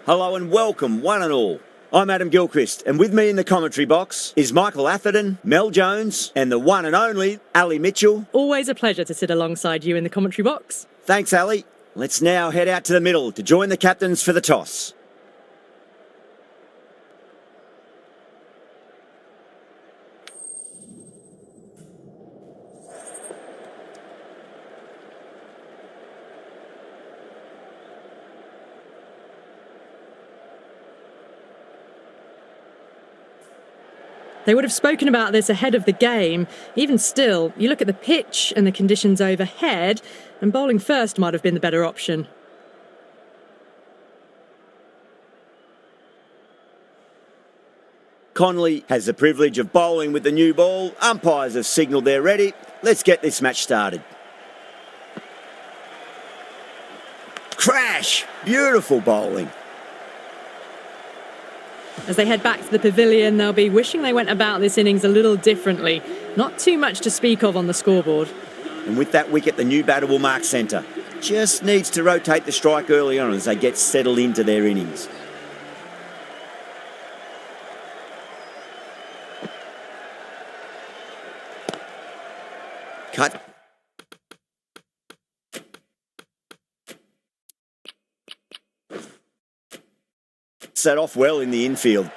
Hello and welcome, one and all. I'm Adam Gilchrist, and with me in the commentary box is Michael Atherton, Mel Jones, and the one and only Ali Mitchell. Always a pleasure to sit alongside you in the commentary box. Thanks, Ali. Let's now head out to the middle to join the captains for the toss. They would have spoken about this ahead of the game. Even still, you look at the pitch and the conditions overhead, and bowling first might have been the better option. Conley has the privilege of bowling with the new ball. Umpires have signalled they're ready. Let's get this match started. Crash! Beautiful bowling. As they head back to the pavilion, they'll be wishing they went about this innings a little differently. Not too much to speak of on the scoreboard. And with that wicket, the new batter will mark centre. Just needs to rotate the strike early on as they get settled into their innings. Cut. Set off well in the infield.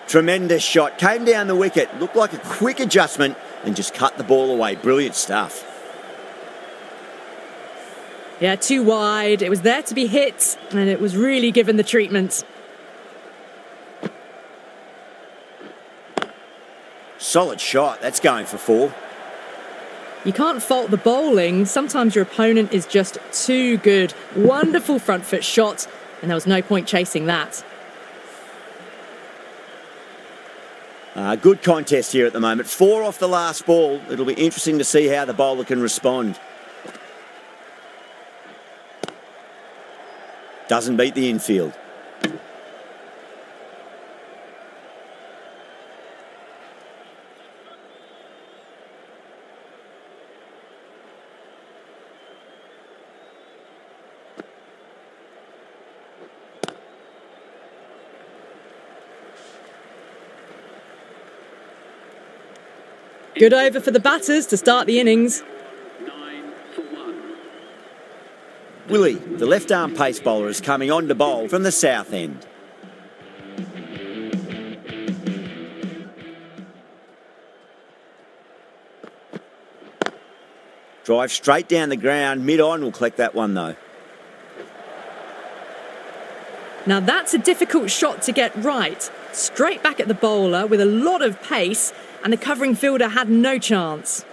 Tremendous shot. Came down the wicket. Looked like a quick adjustment and just cut the ball away. Brilliant stuff. Yeah, too wide. It was there to be hit, and it was really given the treatment. Solid shot. That's going for 4. You can't fault the bowling. Sometimes your opponent is just too good. Wonderful front foot shot, and there was no point chasing that. Good contest here at the moment. 4 off the last ball. It'll be interesting to see how the bowler can respond. Doesn't beat the infield. Good over for the batters to start the innings. 9 for 1. Willie, the left-arm pace bowler, is coming on to bowl from the south end. Drive straight down the ground, mid-on, will collect that one though. Now that's a difficult shot to get right. Straight back at the bowler with a lot of pace, and the covering fielder had no chance.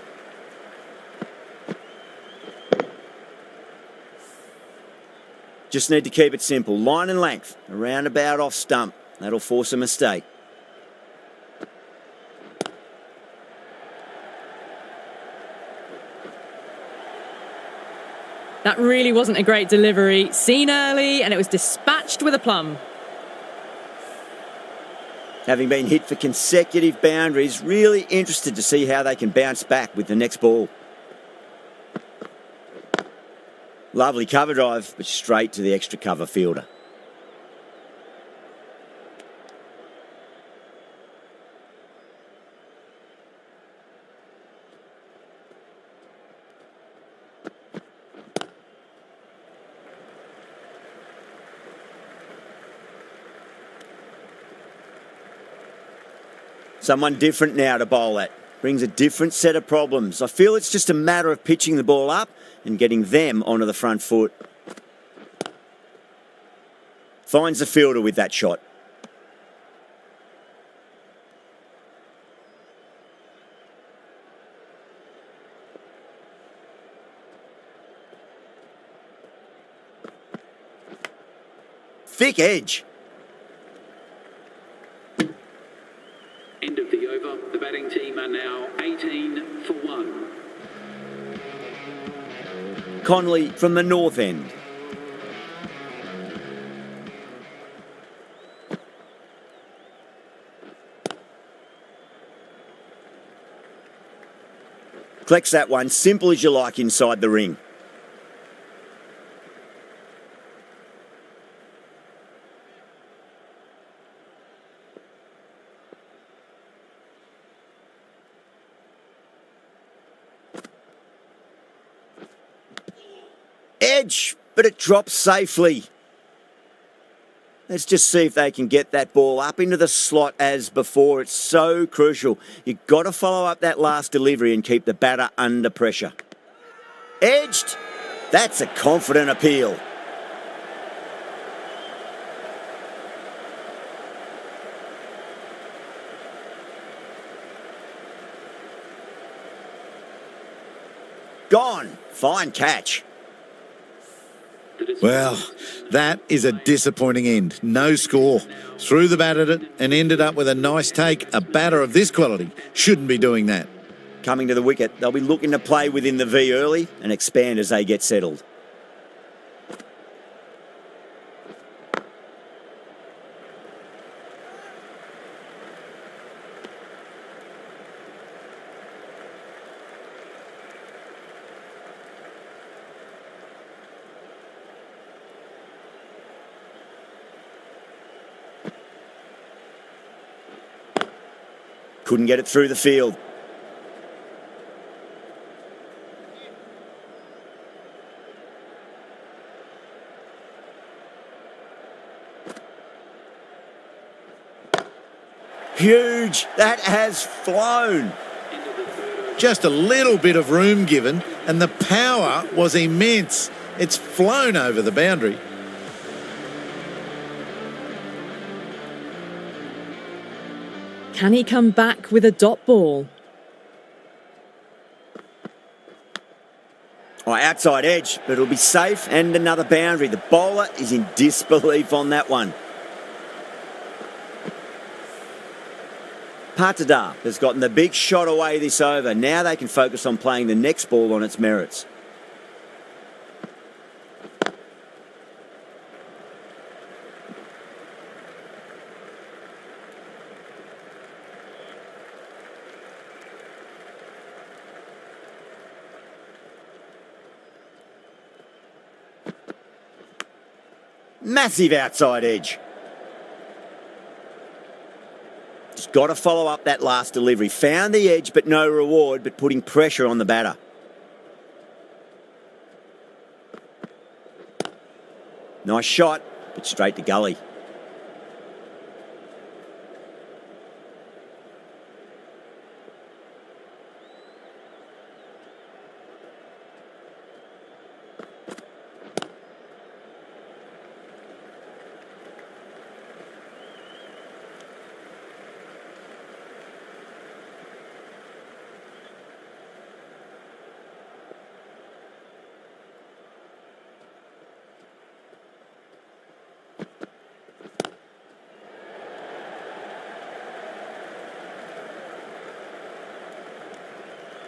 Just need to keep it simple. Line and length, around about off stump. That'll force a mistake. That really wasn't a great delivery. Seen early, and it was dispatched with a plum. Having been hit for consecutive boundaries, really interested to see how they can bounce back with the next ball. Lovely cover drive, but straight to the extra cover fielder. Someone different now to bowl at. Brings a different set of problems. I feel it's just a matter of pitching the ball up and getting them onto the front foot. Finds the fielder with that shot. Thick edge. End of the over. The batting team are now 18 for 1. Conley from the north end. Collects that one, simple as you like inside the ring. Edge, but it drops safely. Let's just see if they can get that ball up into the slot as before. It's so crucial. You've got to follow up that last delivery and keep the batter under pressure. Edged. That's a confident appeal. Gone. Fine catch. Well, that is a disappointing end. No score. Threw the bat at it and ended up with a nice take. A batter of this quality shouldn't be doing that. Coming to the wicket, they'll be looking to play within the V early and expand as they get settled. Couldn't get it through the field. Huge. That has flown. Just a little bit of room given, and the power was immense. It's flown over the boundary. Can he come back with a dot ball? Oh, outside edge, but it'll be safe and another boundary. The bowler is in disbelief on that one. Patadar has gotten the big shot away this over. Now they can focus on playing the next ball on its merits. Massive outside edge. Just got to follow up that last delivery. Found the edge, but no reward, but putting pressure on the batter. Nice shot, but straight to gully.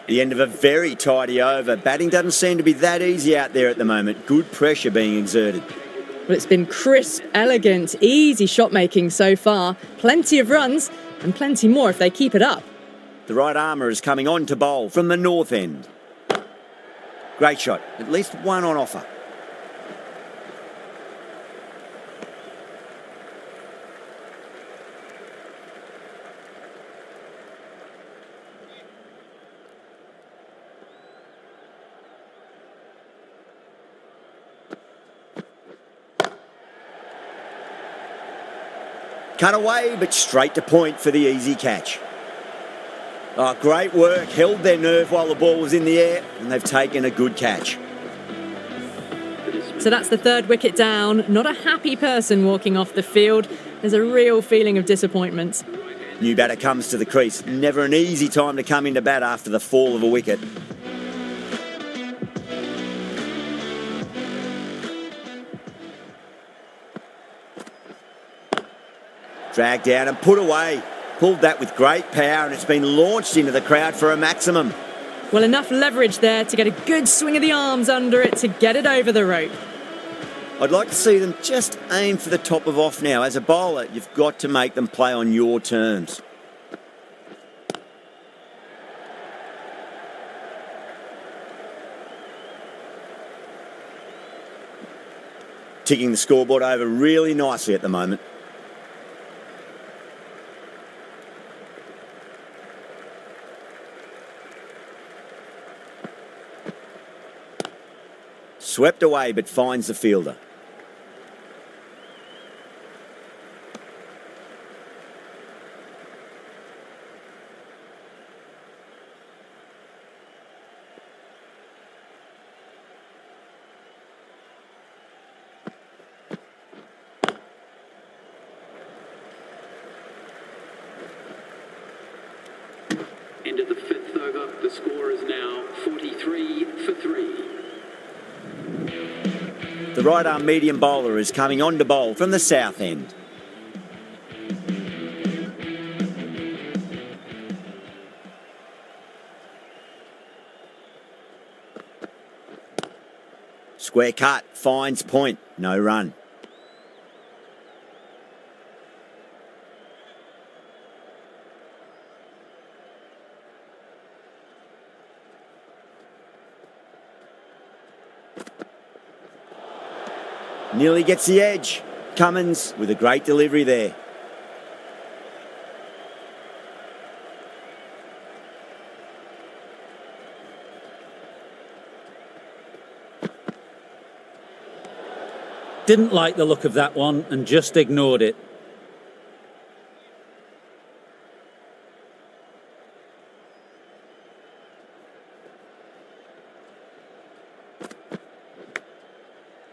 The end of a very tidy over. Batting doesn't seem to be that easy out there at the moment. Good pressure being exerted. Well, it's been crisp, elegant, easy shot making so far. Plenty of runs and plenty more if they keep it up. The right armour is coming on to bowl from the north end. Great shot. At least one on offer. Cut away, but straight to point for the easy catch. Oh, great work. Held their nerve while the ball was in the air, and they've taken a good catch. So that's the third wicket down. Not a happy person walking off the field. There's a real feeling of disappointment. New batter comes to the crease. Never an easy time to come into bat after the fall of a wicket. Dragged down and put away. Pulled that with great power, and it's been launched into the crowd for a maximum. Well, enough leverage there to get a good swing of the arms under it to get it over the rope. I'd like to see them just aim for the top of off now. As a bowler, you've got to make them play on your terms. ticking the scoreboard over really nicely at the moment. Swept away but finds the fielder. End of the fifth over. The score is now 43 for 3. The right arm medium bowler is coming on to bowl from the south end. Square cut, finds point, no run. Nearly gets the edge. Cummins with a great delivery there. Didn't like the look of that one and just ignored it.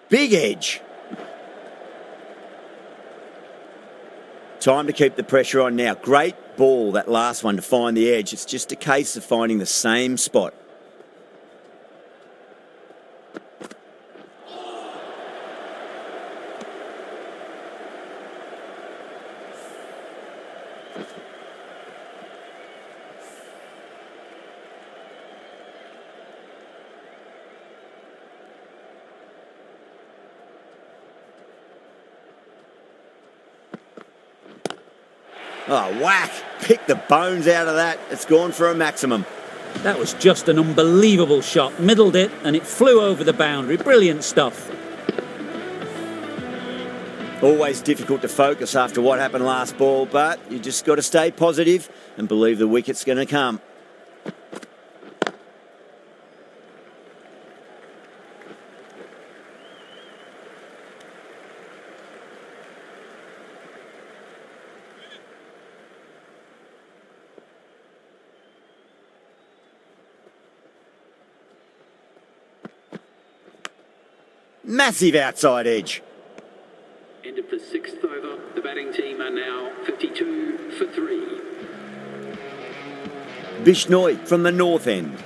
Big edge. Time to keep the pressure on now. Great ball, that last one, to find the edge. It's just a case of finding the same spot. Oh, whack! Pick the bones out of that. It's gone for a maximum. That was just an unbelievable shot. Middled it and it flew over the boundary. Brilliant stuff. Always difficult to focus after what happened last ball, but you just got to stay positive and believe the wicket's going to come. Massive outside edge. End of the sixth over. The batting team are now 52 for 3. Bishnoi from the north end.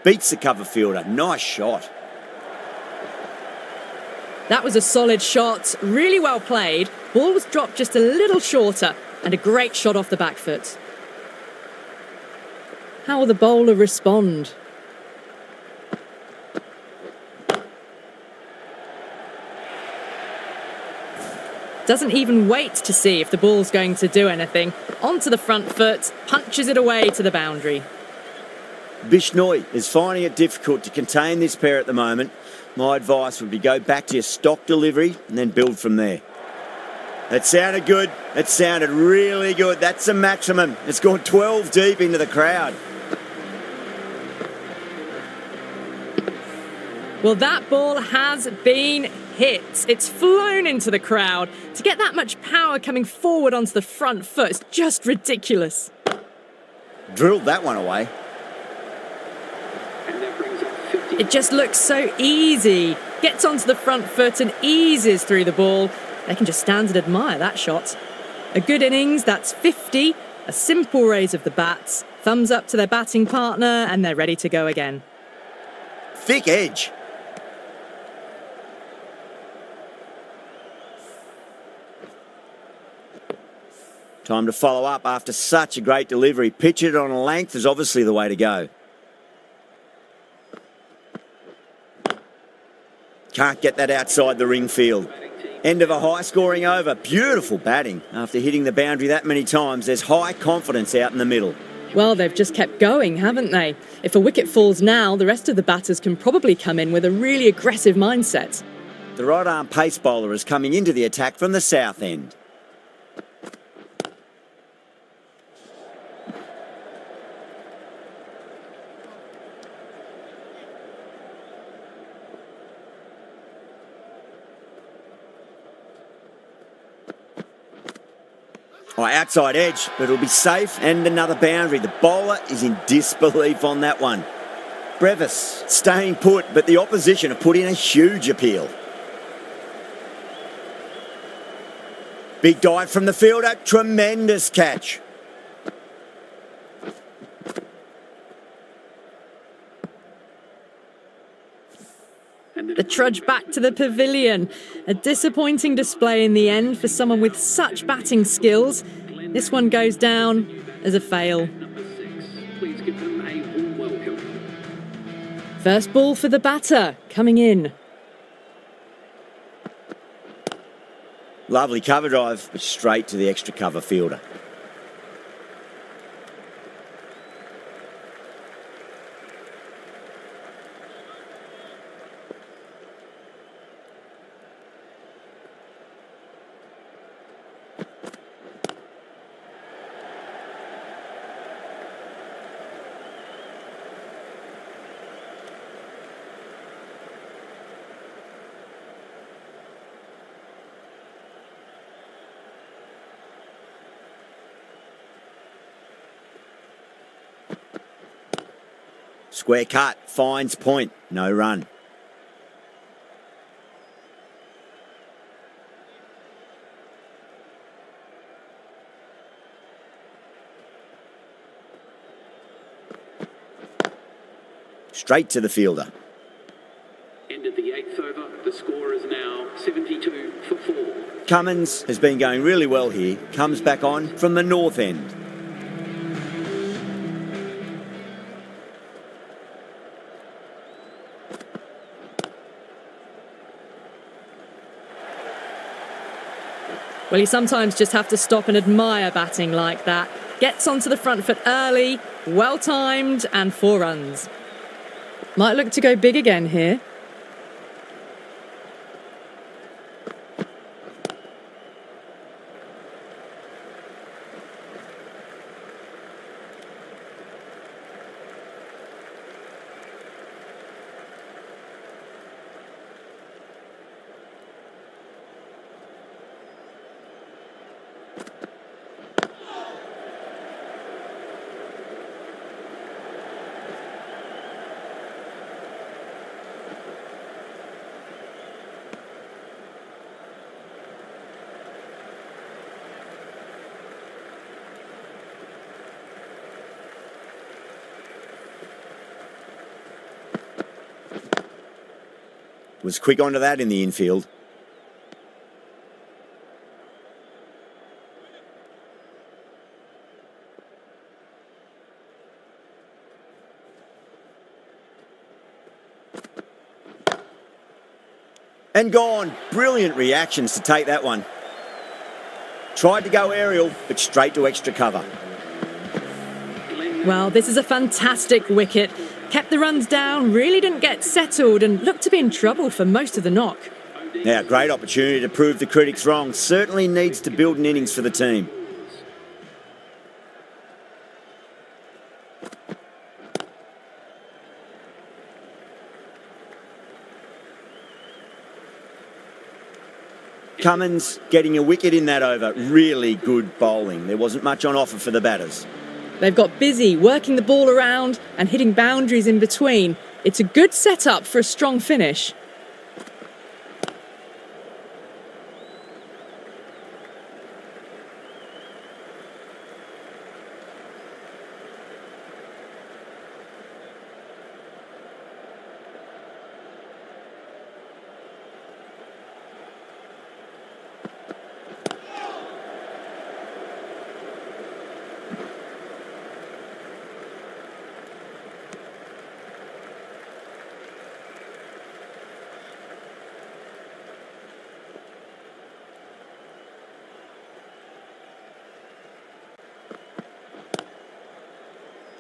Beats the cover fielder. Nice shot. That was a solid shot, really well played. Ball was dropped just a little shorter and a great shot off the back foot. How will the bowler respond? Doesn't even wait to see if the ball's going to do anything. Onto the front foot, punches it away to the boundary. Bishnoi is finding it difficult to contain this pair at the moment. My advice would be go back to your stock delivery and then build from there. It sounded good. It sounded really good. That's the maximum. It's gone 12 deep into the crowd. Well, that ball has been hit. It's flown into the crowd. To get that much power coming forward onto the front foot is just ridiculous. Drilled that one away. And that brings up 50. It just looks so easy. Gets onto the front foot and eases through the ball. They can just stand and admire that shot. A good innings, that's 50. A simple raise of the bats. Thumbs up to their batting partner and they're ready to go again. Thick edge. Time to follow up after such a great delivery. Pitch it on a length is obviously the way to go. Can't get that outside the ring field. End of a high-scoring over. Beautiful batting. After hitting the boundary that many times, there's high confidence out in the middle. Well, they've just kept going, haven't they? If a wicket falls now, the rest of the batters can probably come in with a really aggressive mindset. The right-arm pace bowler is coming into the attack from the south end. Oh, outside edge, but it'll be safe and another boundary. The bowler is in disbelief on that one. Brevis staying put, but the opposition have put in a huge appeal. Big dive from the fielder, tremendous catch. The trudge back to the pavilion. A disappointing display in the end for someone with such batting skills. This one goes down as a fail. Number 6, please give them a warm welcome. First ball for the batter, coming in. Lovely cover drive, but straight to the extra cover fielder. Square cut, finds point, no run. Straight to the fielder. End of the 8th over. The score is now 72 for 4. Cummins has been going really well here. Comes back on from the north end. Well, you sometimes just have to stop and admire batting like that. Gets onto the front foot early, well timed, and 4 runs. Might look to go big again here. Was quick onto that in the infield. And gone. Brilliant reactions to take that one. Tried to go aerial, but straight to extra cover. Well, this is a fantastic wicket. Kept the runs down, really didn't get settled and looked to be in trouble for most of the knock. Now, great opportunity to prove the critics wrong. Certainly needs to build an innings for the team. Cummins getting a wicket in that over. Really good bowling. There wasn't much on offer for the batters. They've got busy working the ball around and hitting boundaries in between. It's a good setup for a strong finish.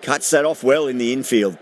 Cuts that off well in the infield.